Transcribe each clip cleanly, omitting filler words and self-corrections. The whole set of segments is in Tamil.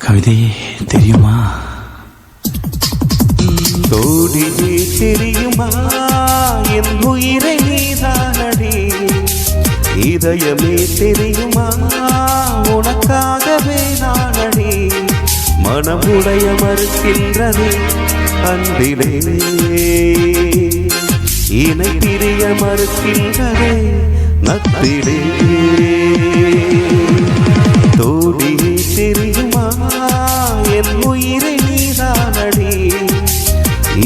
கவிதையே தெரியுமா? தோழியே தெரியுமா? என் உயிரை நீதானடி. இதயமே தெரியுமா? உனக்காகவே நானடி. மனமுடைய மறுக்கின்றது அன்பிலே, இணை பிரிய மறுக்கின்றது நட்பிலே. தோழியே தெரியுமா? என் உயிரை நீதானடி.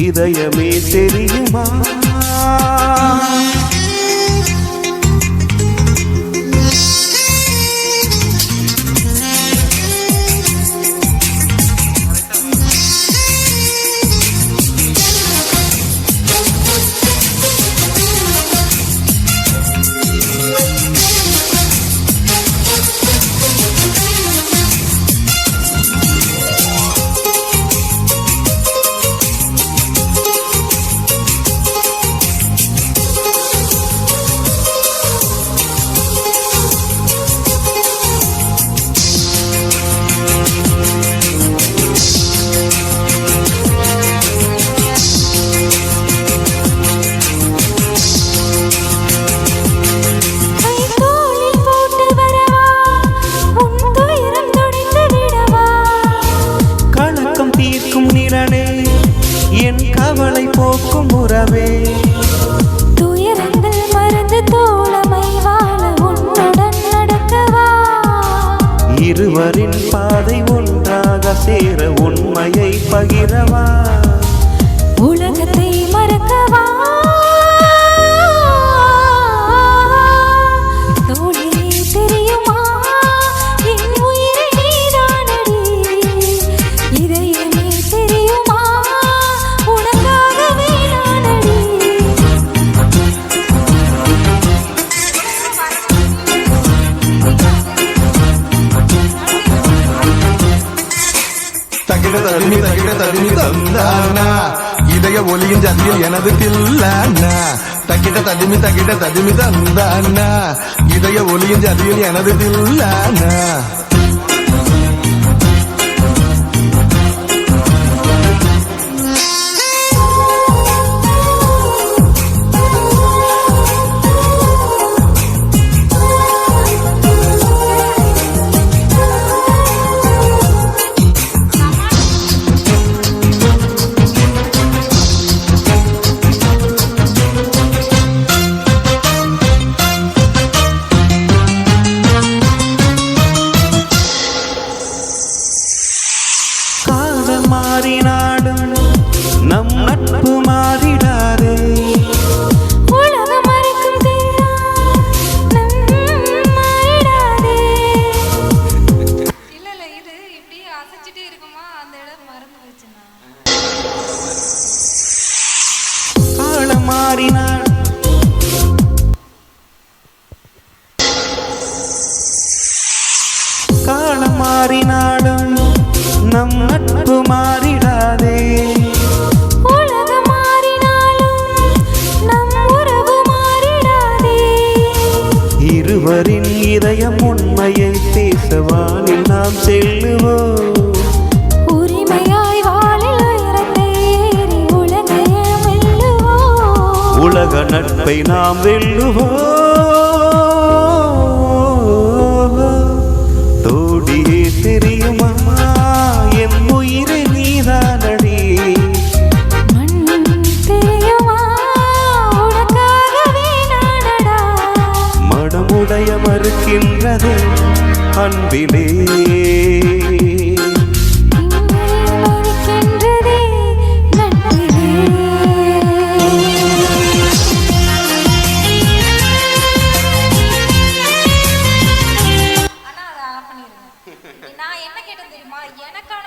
இதயமே தெரியுமா? என் கவலை போக்கும் உறவே, துயரங்கள் மறந்து தோழமை வாழ உன்னுடன் நடக்கவா. இருவரின் பாதை ஒன்றாக சேர உண்மையை பகிரவா. உலகத்தை மறக்கவா. தோழியே தெரியுமா? என் உயிரை நீதானடி. இதயமே தெரியுமா? உனக்காகவே நானடி. தகிட ததுமி தந்தானா இதய ஒலியின் ஜதியில் எனது தில்லானா. தகிட ததுமி தந்தானா இதய ஒலியின் ஜதியில் எனது தில்லானா. மாறினாடும் நம் நட்பு மாறிடாதே. உலகம் மறைக்கும் தீரா நம்மாயிடாதே. இல்ல இது இப்படி அசைச்சிட்டே இருக்குமா, அந்த இடம் மறந்து போச்சுன்னா. காலம் மாறினாள் காலம் மாறினாடும் நம் நட்பு மாறிடாதே. உலகம் மாறினாலும் நம் உறவு மாறிடாதே. இருவரின் இதயம் உண்மையை பேசவானில் நாம் செல்லுவோம். உரிமையாய் வாழில் உயரத்தை ஏறி உலகையே வெல்லுவோம். உலக நட்பை நாம் வெல்லுவோம். தோழியே தெரியுமா? என் உயிரை நீதானடி. மண் தெரியுமா? உனக்காகவே நானடா. மனமுடைய மறுக்கின்றது அன்பிலே, மறிக்கின்றதே நட்பிலே. ஆனா அதை ஆஃப் பண்ணிருங்க. நான் என்ன கேட்டேன் தெரியுமா? எனக்கான